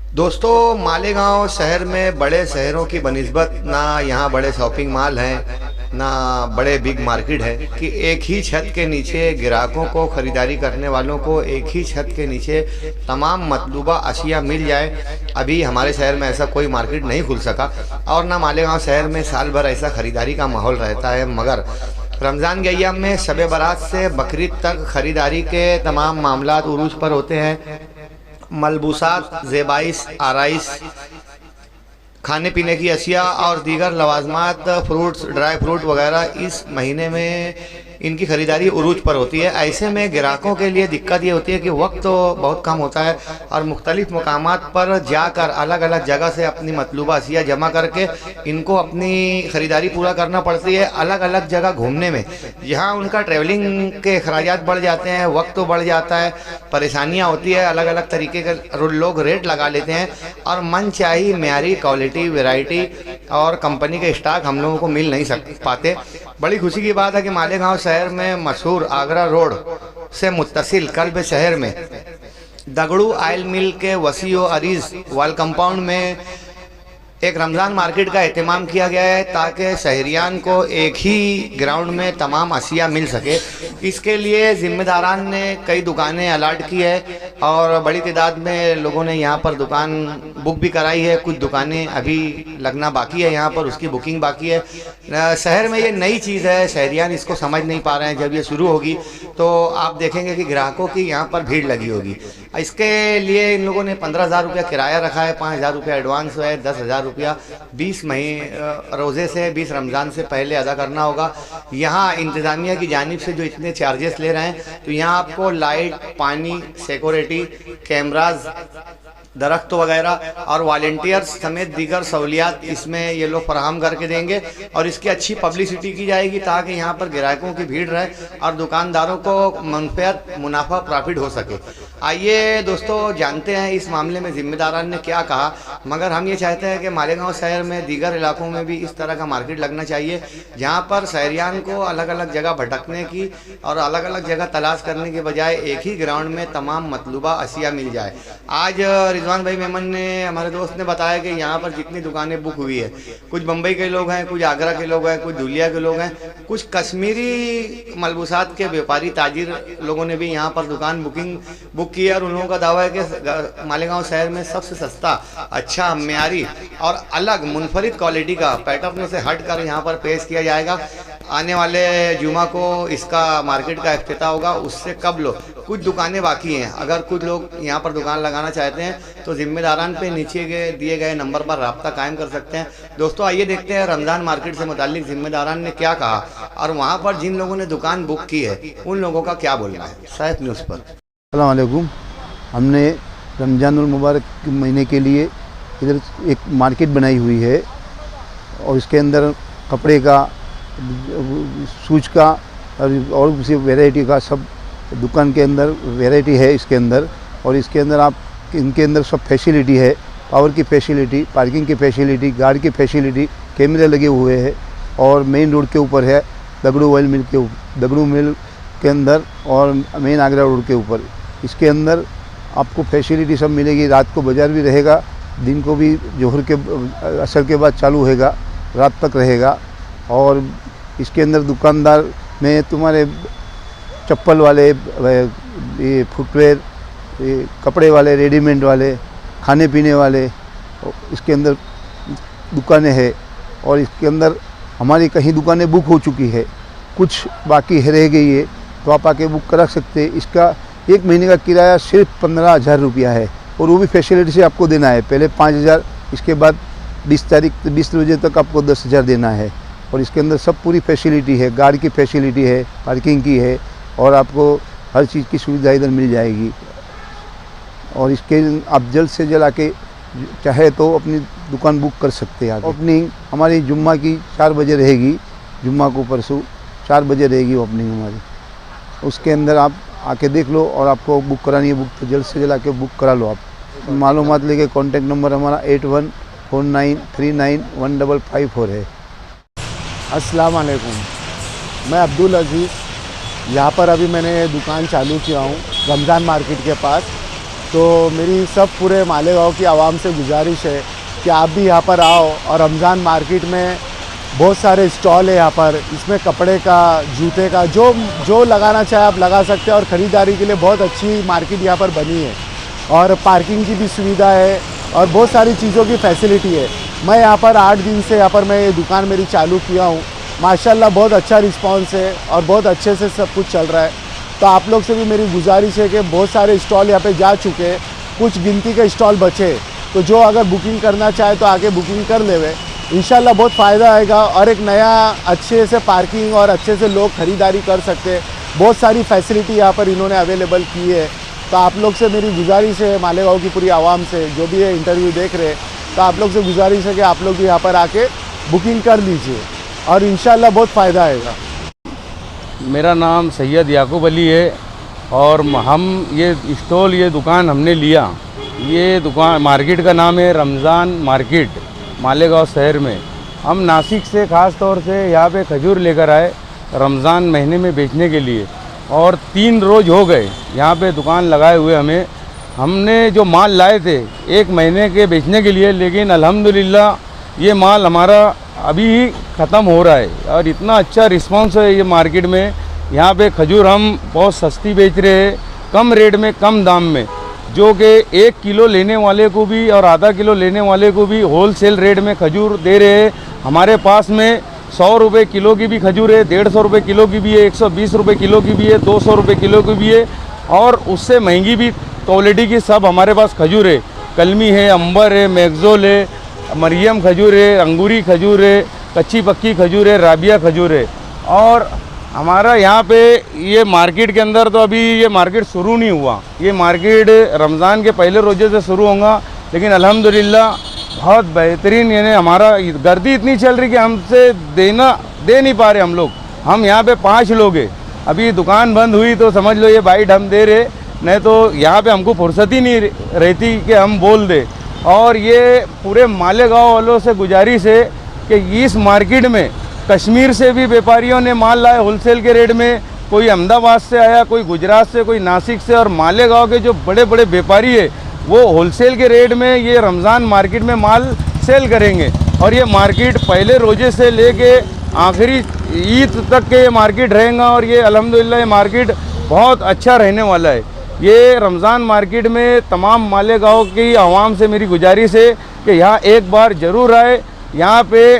दोस्तों, मालेगांव शहर में बड़े शहरों की बनिस्बत ना यहाँ बड़े शॉपिंग मॉल हैं, ना बड़े बिग मार्केट है कि एक ही छत के नीचे ग्राहकों को, ख़रीदारी करने वालों को एक ही छत के नीचे तमाम मतलूबा अशिया मिल जाए। अभी हमारे शहर में ऐसा कोई मार्केट नहीं खुल सका और ना मालेगांव शहर में साल भर ऐसा ख़रीदारी का माहौल रहता है। मगर रमज़ान के अय्याम में शब बारात से बकरीद तक ख़रीदारी के तमाम मामलात उरूज पर होते हैं। मलबूसात, ज़ेबाइश, आराइश, खाने पीने की अशिया और दीगर लवाजमात, फ्रूट्स, ड्राई फ्रूट वगैरह इस महीने में इनकी ख़रीदारी उरूज पर होती है। ऐसे में ग्राहकों के लिए दिक्कत ये होती है कि वक्त तो बहुत कम होता है और मुख्तलिफ़ मकामात पर जाकर अलग अलग जगह से अपनी मतलूबा अशिया जमा करके इनको अपनी ख़रीदारी पूरा करना पड़ती है। अलग अलग जगह घूमने में यहाँ उनका ट्रैवलिंग के अखराजात बढ़ जाते हैं, वक्त तो बढ़ जाता है, परेशानियाँ होती है, अलग अलग तरीके के लोग रेट लगा लेते हैं और मनचाही मेयारी क्वालिटी, वैरायटी और कंपनी के स्टॉक हम लोगों को मिल नहीं पाते। बड़ी खुशी की बात है कि मालेगांव शहर में मशहूर आगरा रोड से मुत्तसिल कल्ब शहर में दगड़ू आयल मिल के वसी व अरीज वाल कंपाउंड में एक रमज़ान मार्केट का एहतमाम किया गया है ताकि शहरियान को एक ही ग्राउंड में तमाम अशिया मिल सके। इसके लिए ज़िम्मेदारान ने कई दुकानें अलॉट की है और बड़ी तादाद में लोगों ने यहाँ पर दुकान बुक भी कराई है। कुछ दुकानें अभी लगना बाकी है, यहाँ पर उसकी बुकिंग बाकी है। शहर में ये नई चीज़ है, शहरियान इसको समझ नहीं पा रहे हैं। जब ये शुरू होगी तो आप देखेंगे कि ग्राहकों की यहाँ पर भीड़ लगी होगी। इसके लिए इन लोगों ने 15,000 रुपया किराया रखा है, 5,000 रुपया एडवांस है, 10,000 रुपया 20 महीने रोज़े से 20 रमज़ान से पहले अदा करना होगा। यहाँ इंतज़ामिया की जानिब से जो इतने चार्जेस ले रहे हैं, तो यहाँ आपको लाइट, पानी, सिक्योरिटी कैमराज, दरख्त वगैरह और वॉलंटियर्स समेत दीगर सहूलियात इसमें ये लोग फराहम करके देंगे और इसकी अच्छी पब्लिसिटी की जाएगी ताकि यहाँ पर ग्राहकों की भीड़ रहे और दुकानदारों को मनफियत, मुनाफा, प्रॉफिट हो सके। आइए दोस्तों, जानते हैं इस मामले में ज़िम्मेदारान ने क्या कहा। मगर हम ये चाहते हैं कि मालेगांव शहर में दीगर इलाकों में भी इस तरह का मार्केट लगना चाहिए जहाँ पर शहरियान को अलग अलग जगह भटकने की और अलग अलग जगह तलाश करने के बजाय एक ही ग्राउंड में तमाम मतलूबा अशिया मिल जाए। आज रिजवान भाई मेमन ने, हमारे दोस्त ने बताया कि यहाँ पर जितनी दुकानें बुक हुई है, कुछ बम्बई के लोग हैं, कुछ आगरा के लोग हैं, कुछ धुलिया के लोग हैं, कुछ कश्मीरी मलबूसात के व्यापारी ताजिर लोगों ने भी यहाँ पर दुकान बुक की है और उन लोगों का दावा है कि मालेगांव शहर में सबसे सस्ता, अच्छा, मेयारी और अलग मुनफरिद क्वालिटी का पैटर्न से हट कर यहाँ पर पेश किया जाएगा। आने वाले जुमा को इसका मार्केट का इफ्तिताह होगा, उससे कबल कुछ दुकानें बाकी हैं। अगर कुछ लोग यहाँ पर दुकान लगाना चाहते हैं तो जिम्मेदारान पे नीचे के दिए गए नंबर पर रब्ता कायम कर सकते हैं। दोस्तों, आइए देखते हैं रमज़ान मार्केट से मुताल्लिक जिम्मेदारान ने क्या कहा और वहाँ पर जिन लोगों ने दुकान बुक की है उन लोगों का क्या बोलना है। सैफ न्यूज़ पर। अस्सलाम वालेकुम। हमने रमज़ानुल मुबारक के महीने के लिए इधर एक मार्केट बनाई हुई है और इसके अंदर कपड़े का, शूज का और उसी वैरायटी का सब दुकान के अंदर वैरायटी है इसके अंदर। और इसके अंदर आप इनके अंदर सब फैसिलिटी है, पावर की फैसिलिटी, पार्किंग की फैसिलिटी, गार्ड की फैसिलिटी, कैमरे लगे हुए हैं और मेन रोड के ऊपर है दगड़ू ऑयल मिल के, दगड़ू मिल के अंदर और मेन आगरा रोड के ऊपर। इसके अंदर आपको फैसिलिटी सब मिलेगी। रात को बाज़ार भी रहेगा, दिन को भी जोहर के असर के बाद चालू होगा, रात तक रहेगा। और इसके अंदर दुकानदार में तुम्हारे चप्पल वाले, ये फुटवेयर, ये कपड़े वाले, रेडीमेड वाले, खाने पीने वाले, इसके अंदर दुकानें हैं। और इसके अंदर हमारी कहीं दुकानें बुक हो चुकी है, कुछ बाकी रह गई है, तो आप आके बुक करा सकते हैं। इसका एक महीने का किराया सिर्फ 15,000 रुपया है और वो भी फैसिलिटी से आपको देना है। पहले 5,000, इसके बाद 20 बजे तक आपको 10,000 देना है। और इसके अंदर सब पूरी फैसिलिटी है, गार्ड की फैसिलिटी है, पार्किंग की है और आपको हर चीज़ की सुविधा इधर मिल जाएगी। और इसके आप जल्द से जल्द आके चाहे तो अपनी दुकान बुक कर सकते हैं। ओपनिंग हमारी जुम्मा की 4 बजे रहेगी, जुम्मा को परसों 4 बजे रहेगी ओपनिंग हमारी। उसके अंदर आप आके देख लो और आपको बुक करानी है बुक तो जल्द से जल्द आके बुक करा लो। आप मालूमात लेके कॉन्टेक्ट नंबर हमारा 8149391554 है। अस्सलाम वालेकुम, मैं अब्दुल अज़ीज़, यहाँ पर अभी मैंने दुकान चालू किया हूँ रमज़ान मार्केट के पास। तो मेरी सब पूरे मालेगांव की आवाम से गुजारिश है कि आप भी यहाँ पर आओ। और रमज़ान मार्केट में बहुत सारे स्टॉल है यहाँ पर, इसमें कपड़े का, जूते का, जो लगाना चाहे आप लगा सकते हैं। और ख़रीदारी के लिए बहुत अच्छी मार्केट यहाँ पर बनी है और पार्किंग की भी सुविधा है और बहुत सारी चीज़ों की फैसिलिटी है। मैं यहाँ पर 8 दिन से यहाँ पर मैं ये दुकान मेरी चालू किया हूँ। माशाल्लाह बहुत अच्छा रिस्पांस है और बहुत अच्छे से सब कुछ चल रहा है। तो आप लोग से भी मेरी गुजारिश है कि बहुत सारे स्टॉल यहाँ पे जा चुके हैं, कुछ गिनती के स्टॉल बचे, तो जो अगर बुकिंग करना चाहे तो आके बुकिंग कर लेवे। इंशाल्लाह बहुत फ़ायदा आएगा और एक नया अच्छे से पार्किंग और अच्छे से लोग ख़रीदारी कर सकते हैं। बहुत सारी फैसिलिटी यहाँ पर इन्होंने अवेलेबल की है। तो आप लोग से मेरी गुजारिश है, मालेगांव की पूरी आवाम से जो भी ये इंटरव्यू देख रहे हैं, तो आप लोग से गुजारिश है कि आप लोग भी यहाँ पर आके बुकिंग कर लीजिए और इंशाल्लाह बहुत फ़ायदा आएगा। मेरा नाम सैयद याकूब अली है और हम ये स्टॉल, ये दुकान हमने लिया। ये दुकान मार्केट का नाम है रमज़ान मार्केट, मालेगांव शहर में। हम नासिक से ख़ास तौर से यहाँ पे खजूर लेकर आए रमज़ान महीने में बेचने के लिए और 3 रोज़ हो गए यहाँ पे दुकान लगाए हुए। हमने जो माल लाए थे 1 महीने के बेचने के लिए, लेकिन अल्हम्दुलिल्लाह ये माल हमारा अभी ही ख़त्म हो रहा है और इतना अच्छा रिस्पांस है ये मार्केट में। यहाँ पे खजूर हम बहुत सस्ती बेच रहे हैं, कम रेट में, कम दाम में, जो कि 1 किलो लेने वाले को भी और आधा किलो लेने वाले को भी होलसेल रेट में खजूर दे रहे हैं। हमारे पास में 100 रुपये किलो की भी खजूर है, 150 रुपये किलो की भी है, 120 रुपये किलो की भी है, 200 रुपये किलो की भी है और उससे महंगी भी क्वालिटी की सब हमारे पास खजूर है। कलमी है, अंबर है, मैगज़ोल है, मरियम खजूर है, अंगूरी खजूर है, कच्ची पक्की खजूर है, राबिया खजूर है। और हमारा यहाँ पे ये मार्केट के अंदर तो अभी ये मार्केट शुरू नहीं हुआ, ये मार्केट रमज़ान के पहले रोज़े से शुरू होगा, लेकिन अल्हम्दुलिल्लाह बहुत बेहतरीन, यानी हमारा गर्दी इतनी चल रही कि हमसे दे नहीं पा रहे हम लोग। हम यहाँ पे 5 लोग हैं, अभी दुकान बंद हुई तो समझ लो ये बाइट हम दे रहे, नहीं तो यहाँ पे हमको फुर्सत ही नहीं रहती कि हम बोल दे। और ये पूरे मालेगांव वालों से गुजारिश है कि इस मार्केट में कश्मीर से भी व्यापारियों ने माल लाए होलसेल के रेट में, कोई अहमदाबाद से आया, कोई गुजरात से, कोई नासिक से, और मालेगांव के जो बड़े बड़े व्यापारी है वो होलसेल के रेट में ये रमज़ान मार्केट में माल सेल करेंगे। और ये मार्केट पहले रोजे से लेके आखिरी ईद तक के ये मार्केट रहेगा और ये अल्हम्दुलिल्लाह ये मार्केट बहुत अच्छा रहने वाला है। ये रमज़ान मार्केट में तमाम मालेगांव की आवाम से मेरी गुजारिश है कि यहाँ एक बार ज़रूर आए। यहाँ पे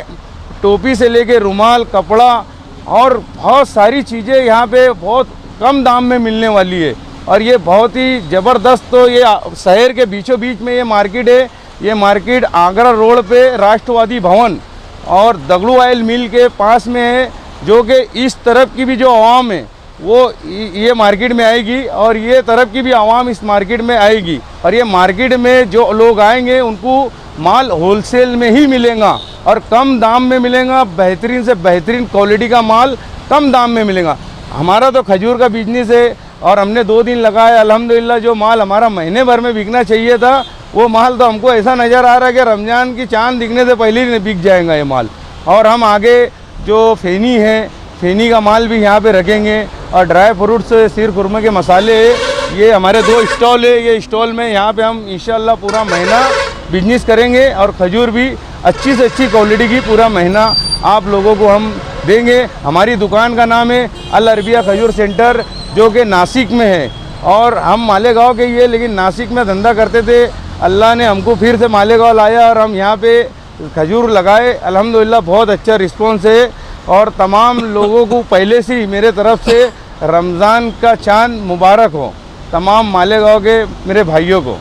टोपी से लेके रुमाल, कपड़ा और बहुत सारी चीज़ें यहाँ पे बहुत कम दाम में मिलने वाली है और ये बहुत ही ज़बरदस्त। तो ये शहर के बीचों बीच में ये मार्केट है। ये मार्केट आगरा रोड पे राष्ट्रवादी भवन और दगड़ू ऑयल मिल के पास में है, जो कि इस तरफ की भी जो आवाम है वो ये मार्केट में आएगी और ये तरफ की भी आवाम इस मार्केट में आएगी। और ये मार्केट में जो लोग आएंगे उनको माल होलसेल में ही मिलेगा और कम दाम में मिलेगा, बेहतरीन से बेहतरीन क्वालिटी का माल कम दाम में मिलेगा। हमारा तो खजूर का बिजनेस है और हमने 2 दिन लगाए, अल्हम्दुलिल्लाह जो माल हमारा महीने भर में बिकना चाहिए था वो माल तो हमको ऐसा नज़र आ रहा है कि रमज़ान की चांद दिखने से पहले ही बिक जाएगा ये माल। और हम आगे जो फेनी है, फेनी का माल भी यहाँ पे रखेंगे और ड्राई फ्रूट्स, सीर खुरमे के मसाले, ये हमारे 2 स्टॉल है। ये स्टॉल में यहाँ पे हम इंशाल्लाह पूरा महीना बिजनेस करेंगे और खजूर भी अच्छी से अच्छी क्वालिटी की पूरा महीना आप लोगों को हम देंगे। हमारी दुकान का नाम है अल अरबिया खजूर सेंटर, जो कि नासिक में है और हम मालेगांव के ही है, लेकिन नासिक में धंधा करते थे। अल्लाह ने हमको फिर से मालेगांव लाया और हम यहाँ पे खजूर लगाए। अल्हम्दुलिल्लाह बहुत अच्छा रिस्पॉन्स है और तमाम लोगों को पहले से ही मेरे तरफ से रमज़ान का चांद मुबारक हो, तमाम मालेगांव के मेरे भाइयों को।